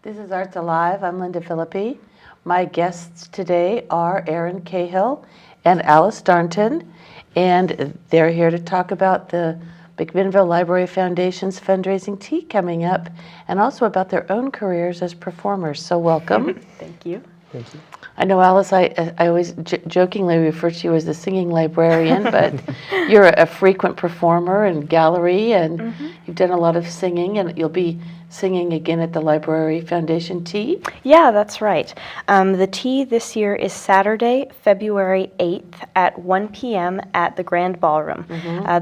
This is Arts Alive. I'm Lynda Philippi. My guests today are Ehren Cahill and Alice Darnton, and they're here to talk about the McMinnville Library Foundation's fundraising tea coming up, and also about their own careers as performers. So welcome. Thank you. Thank you. I know, Alice, I always jokingly refer to you as the singing librarian, but you're a frequent performer in gallery, and you've done a lot of singing, and you'll be singing again at the Library Foundation tea? Yeah, that's right. The tea this year is Saturday, February 8th at 1 p.m. at the Grand Ballroom.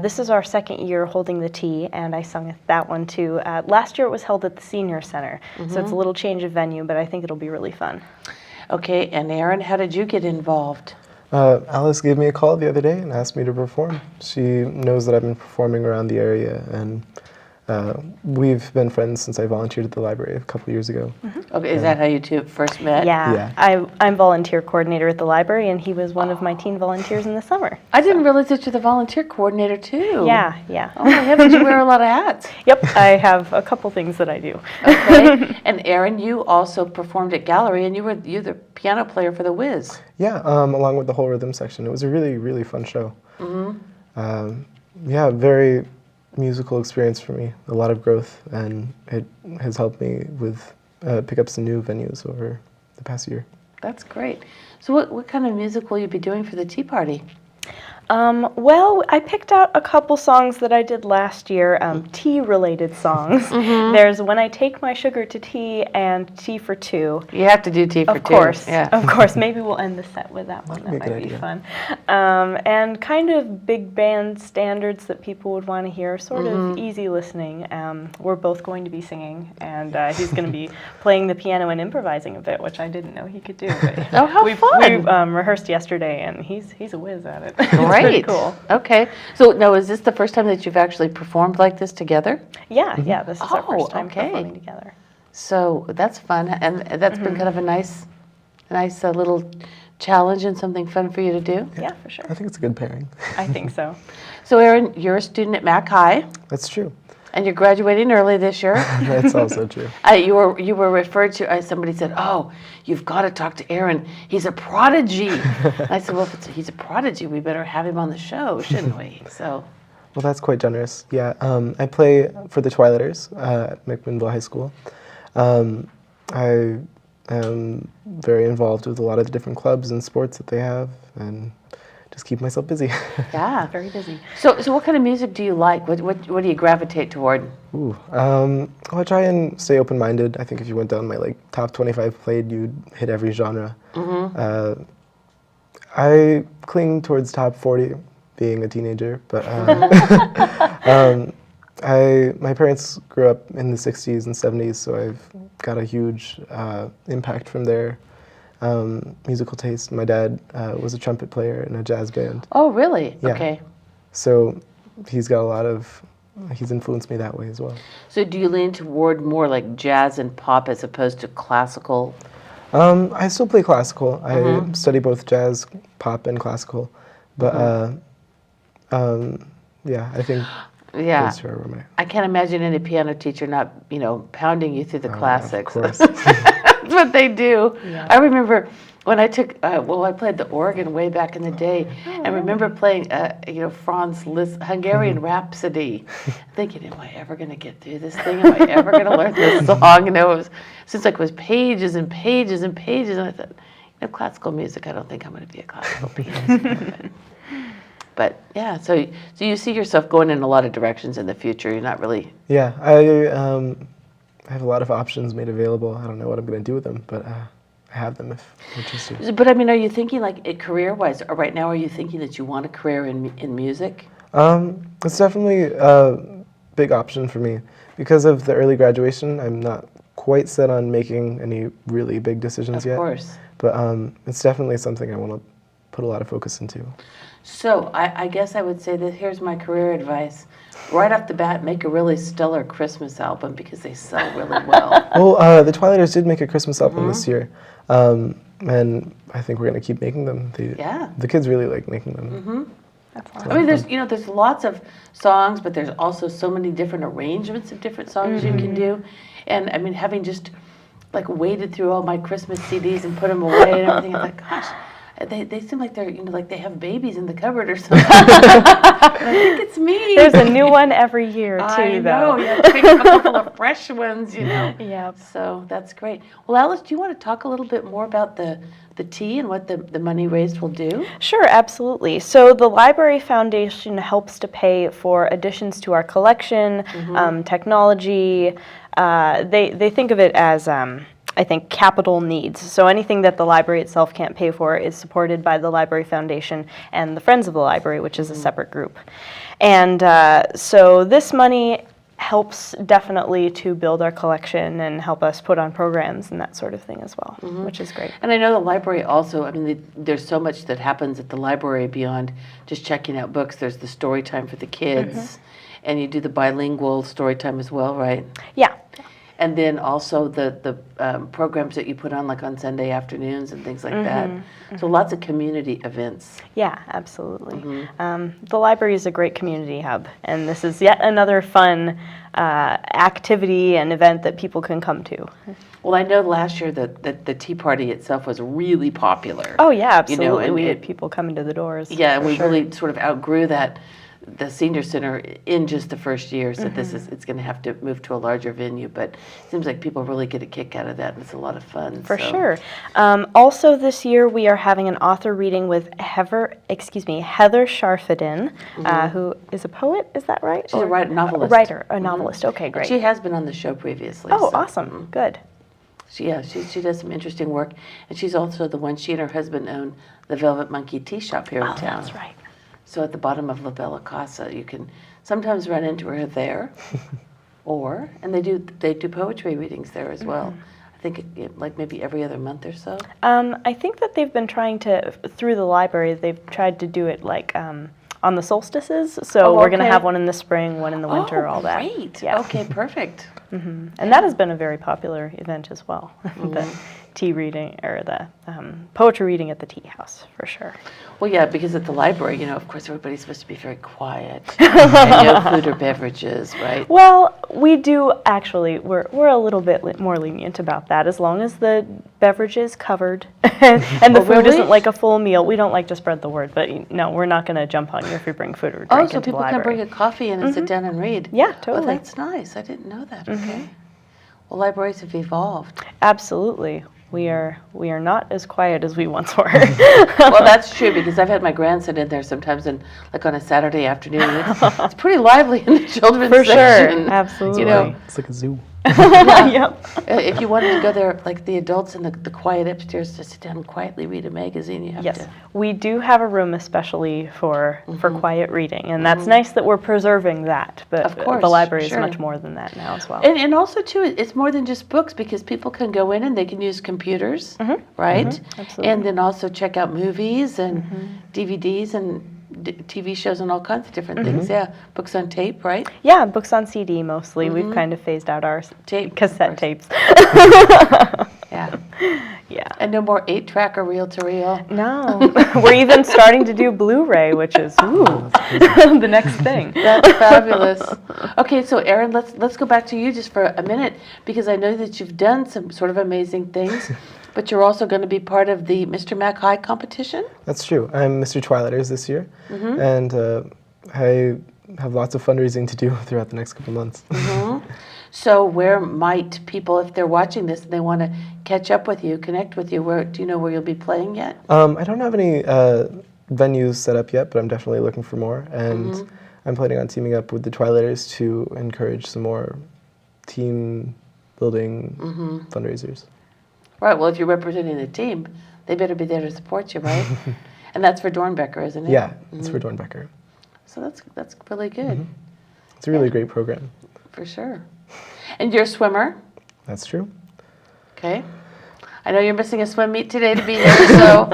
This is our second year holding the tea, and I sung at that one too. Last year it was held at the Senior Center, so it's a little change of venue, but I think it'll be really fun. Okay, and Ehren, how did you get involved? Alice gave me a call the other day and asked me to perform. She knows that I've been performing around the area, and we've been friends since I volunteered at the library a couple years ago. Okay, is that how you two first met? Yeah. I'm volunteer coordinator at the library, and he was one of my teen volunteers in the summer. I didn't realize that you're the volunteer coordinator too. Yeah. Oh my heavens, you wear a lot of hats. Yep, I have a couple things that I do. Okay, and Ehren, you also performed at gallery, and you're the piano player for the Wiz. Yeah, along with the whole rhythm section. It was a really, really fun show. Yeah, very musical experience for me. A lot of growth, and it has helped me with pick up some new venues over the past year. That's great. So what kind of music will you be doing for the tea party? Well, I picked out a couple songs that I did last year, tea-related songs. There's When I Take My Sugar to Tea and Tea for Two. You have to do tea for two. Of course, Yeah. of course. Maybe we'll end the set with that one. That That'd be a might good be idea. fun. And kind of big band standards that people would want to hear, sort of easy listening. We're both going to be singing, and he's going to be playing the piano and improvising a bit, which I didn't know he could do. But Oh, how fun! We rehearsed yesterday, and he's a whiz at it. Great. Pretty cool. Okay. So now, is this the first time that you've actually performed like this together? Yeah, this is our Oh, first time okay. performing together. So that's fun, and that's been kind of a nice little challenge and something fun for you to do. Yeah, for sure. I think it's a good pairing. I think so. So Ehren, you're a student at Mac High, That's true. and you're graduating early this year. That's also true. You were referred to. Somebody said, "Oh, you've got to talk to Ehren. He's a prodigy." And I said, "Well, if he's a prodigy, we better have him on the show, shouldn't we?" So, Well, that's quite generous. Yeah, I play for the Twilighters at McMinnville High School. I am very involved with a lot of the different clubs and sports that they have, and just keep myself busy. yeah. Very busy. So what kind of music do you like? What do you gravitate toward? Ooh, well, I try and stay open-minded. I think if you went down my top 25 played, you'd hit every genre. I cling towards top 40, being a teenager, but my parents grew up in the 60s and 70s, so I've got a huge impact from their musical taste. My dad was a trumpet player in a jazz band. Oh, really? Yeah. Okay. So he's influenced me that way as well. So do you lean toward more like jazz and pop as opposed to classical? I still play classical. I study both jazz, pop, and classical. But yeah, I think those two are where my... I can't imagine any piano teacher not, pounding you through the classics. Of course. That's what they do. Yeah. I remember when I took, I played the organ way back in the day. I remember playing, Franz Liszt, Hungarian Rhapsody, thinking, am I ever going to get through this thing? Am I ever going to learn this song? Seems like it was pages and pages and pages. And I thought, classical music, I don't think I'm going to be a classical pianist. But yeah, so you see yourself going in a lot of directions in the future. You're not really... Yeah, I have a lot of options made available. I don't know what I'm going to do with them, but I have them if I'm interested. But are you thinking career-wise, or right now, are you thinking that you want a career in music? It's definitely a big option for me. Because of the early graduation, I'm not quite set on making any really big decisions yet. Of course. But it's definitely something I want to put a lot of focus into. So I guess I would say that here's my career advice. Right off the bat, make a really stellar Christmas album because they sell really well. Well, the Twilighters did make a Christmas album this year. And I think we're going to keep making them. The kids really like making them. That's I mean, there's lots of songs, but there's also so many different arrangements of different songs you can do. And I mean, having just like waded through all my Christmas CDs and put them away and everything. I thought, gosh, they seem like they're, like they have babies in the cupboard or something. I think it's me. There's a new one every year too, I though. know. You have to pick up a couple of fresh ones, Yep. So that's great. Well, Alice, do you want to talk a little bit more about the tea and what the money raised will do? Sure, absolutely. So the Library Foundation helps to pay for additions to our collection, technology. They think of it as, I think, capital needs. So anything that the library itself can't pay for is supported by the Library Foundation and the Friends of the Library, which is a separate group. And so this money helps definitely to build our collection and help us put on programs and that sort of thing as well, which is great. And I know the library also, I mean, there's so much that happens at the library beyond just checking out books. There's the story time for the kids, and you do the bilingual story time as well, right? Yeah. And then also the programs that you put on, like on Sunday afternoons and things like that. So lots of community events. Yeah, absolutely. The library is a great community hub, and this is yet another fun activity and event that people can come to. Well, I know last year that the tea party itself was really popular. Oh yeah, absolutely. and We had people coming to the doors. Yeah, and we sure. really sort of outgrew the senior center in just the first year, so it's going to have to move to a larger venue, but it seems like people really get a kick out of that, and it's a lot of fun. For sure. Also this year we are having an author reading with Heather Sharfadin, who is a poet, is that right? She's a novelist. A novelist. Okay, great. She has been on the show previously. Oh, so. awesome. Good. She does some interesting work, and she's also the one, she and her husband own the Velvet Monkey Tea Shop here in Oh, town. that's right. So at the bottom of La Bella Casa, you can sometimes run into her there, and they do poetry readings there as well. I think like maybe every other month or so. I think that they've been trying to, through the library, they've tried to do it like on the solstices. So we're going to have one in the spring, one in the winter, all that. Great. Yeah. Okay, perfect. And that has been a very popular event as well. The tea reading, or the poetry reading at the tea house, for sure. Well, yeah, because at the library, of course, everybody's supposed to be very quiet, and no food or beverages, right? Well, we do actually. We're a little bit more lenient about that, as long as the beverage is covered and the food isn't like a full meal. We don't like to spread the word, but no, we're not going to jump on you if you bring food or drink so into the people library. can bring a coffee in and sit down and read. Yeah, totally. Oh, that's nice. I didn't know that. Okay. Well, libraries have evolved. Absolutely. We are not as quiet as we once were. Well, that's true, because I've had my grandson in there sometimes, and like on a Saturday afternoon, it's pretty lively in the children's For section. sure, absolutely. It's like a zoo. Yep. If you wanted to go there, like the adults in the quiet upstairs, to sit down and quietly read a magazine, you have Yes, to. we do have a room especially for quiet reading, and that's nice that we're preserving that. But Of course, the library sure. is much more than that now as well. And also, too, it's more than just books, because people can go in and they can use computers, right? Absolutely. And then also check out movies and DVDs and TV shows and all kinds of different things. Yeah, books on tape, right? Yeah, books on CD mostly. We've kind of phased out our cassette tapes. Yeah. Yeah. And no more 8-track or reel-to-reel. No, we're even starting to do Blu-ray, which is the next thing. That's fabulous. Okay, so Ehren, let's go back to you just for a minute, because I know that you've done some sort of amazing things, but you're also going to be part of the Mr. Mac High competition. That's true. I'm Mr. Twilighters this year, and I have lots of fundraising to do throughout the next couple months. So where might people, if they're watching this and they want to catch up with you, connect with you, do you know where you'll be playing yet? I don't have any venues set up yet, but I'm definitely looking for more, and I'm planning on teaming up with the Twilighters to encourage some more team building fundraisers. Right, well, if you're representing the team, they better be there to support you, right? And that's for Dornbecker, isn't it? Yeah, it's for Dornbecker. So that's really good. It's a really great program. For sure. And you're a swimmer, That's true. okay? I know you're missing a swim meet today to be here, so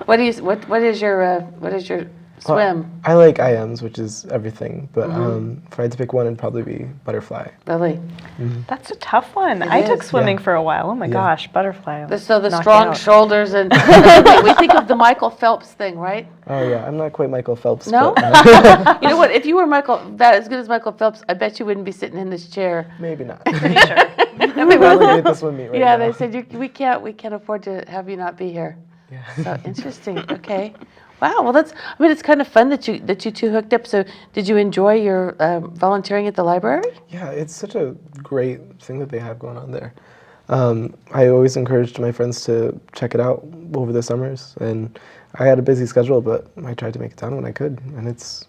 what is your Swim. I like IMs, which is everything, but if I had to pick one, it'd probably be butterfly. Really? That's a tough one. It I took is, swimming yeah. for a while. Oh my Yeah. gosh, butterfly. So the knocked strong out. shoulders and we think of the Michael Phelps thing, right? Oh yeah, I'm not quite Michael Phelps. No? But, You know what? If you were as good as Michael Phelps, I bet you wouldn't be sitting in this chair. maybe not. Pretty sure. I'm looking at this one meet right Yeah, now. they said we can't afford to have you not be here. Yeah. So interesting. Okay. Wow. Well, it's kind of fun that you two hooked up. So, did you enjoy your volunteering at the library? Yeah, it's such a great thing that they have going on there. I always encouraged my friends to check it out over the summers, and I had a busy schedule, but I tried to make it down when I could, and it's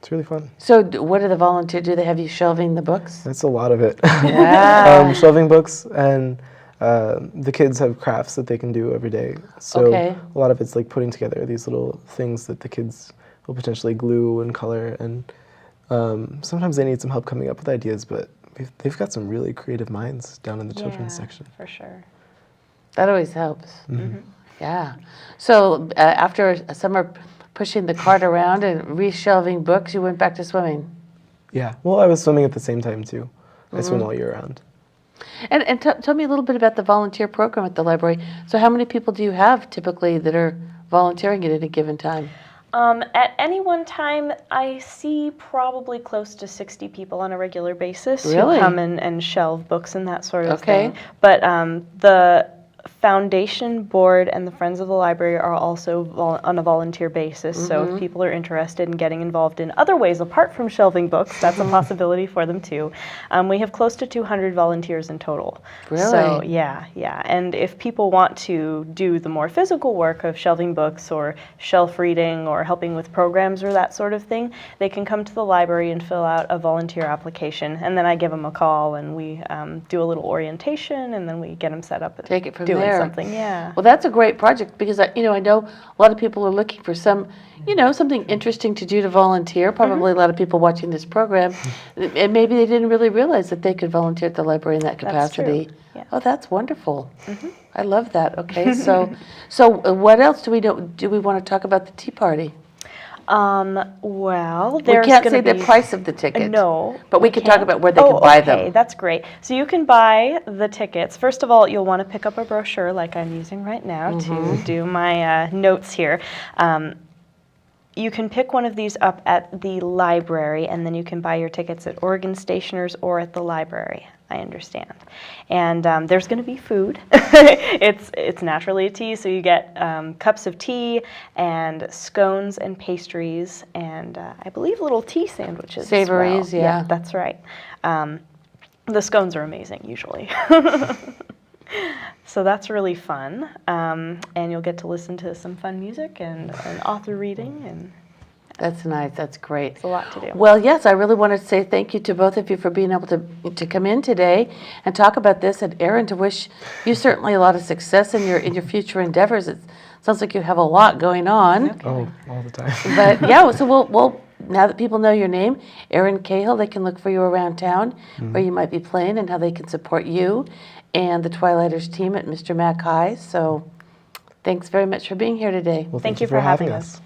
really fun. So, what do the volunteers do? They have you shelving the books? That's a lot of it. Yeah. Shelving books, and the kids have crafts that they can do every day. So Okay. a lot of it's like putting together these little things that the kids will potentially glue and color, and sometimes they need some help coming up with ideas, but they've got some really creative minds down in the children's section. For sure. That always helps. Yeah. So, after a summer pushing the cart around and reshelving books, you went back to swimming. Yeah, well, I was swimming at the same time too. I swim all year round. And tell me a little bit about the volunteer program at the library. So how many people do you have typically that are volunteering at any given time? At any one time, I see probably close to 60 people on a regular basis Really? who come and shelve books and that sort of Okay. thing. But the foundation board and the Friends of the Library are also on a volunteer basis. So if people are interested in getting involved in other ways apart from shelving books, that's a possibility for them too. We have close to 200 volunteers in total. Really? So yeah. And if people want to do the more physical work of shelving books or shelf reading or helping with programs or that sort of thing, they can come to the library and fill out a volunteer application. And then I give them a call and we do a little orientation and then we get them set up. Take it from doing there. something, yeah. Well, that's a great project because I know a lot of people are looking for something interesting to do to volunteer. Probably a lot of people watching this program, and maybe they didn't really realize that they could volunteer at the library in that That's true, capacity. yeah. Oh, that's wonderful. I love that. Okay, so what else do we know? Do we want to talk about the tea party? Well, We there's can't gonna say the be- price of the ticket. No. But we could talk can't. about where they can buy them. Okay, that's great. So you can buy the tickets. First of all, you'll want to pick up a brochure like I'm using right now to do my notes here. You can pick one of these up at the library, and then you can buy your tickets at Oregon Stationers or at the library, I understand. And there's going to be food. It's naturally a tea, so you get cups of tea and scones and pastries and I believe little tea sandwiches as well. Savories, yeah. That's right. The scones are amazing usually. So that's really fun, and you'll get to listen to some fun music and author reading, and That's nice. That's great. it's a lot to do. Well, yes, I really want to say thank you to both of you for being able to come in today and talk about this, and Ehren, to wish you certainly a lot of success in your future endeavors. It sounds like you have a lot going on. Oh, all the time. But yeah, so we'll now that people know your name, Ehren Cahill, they can look for you around town where you might be playing and how they can support you and the Twilighters team at Mr. Mac High. So thanks very much for being here today. Well, Thank you for having us.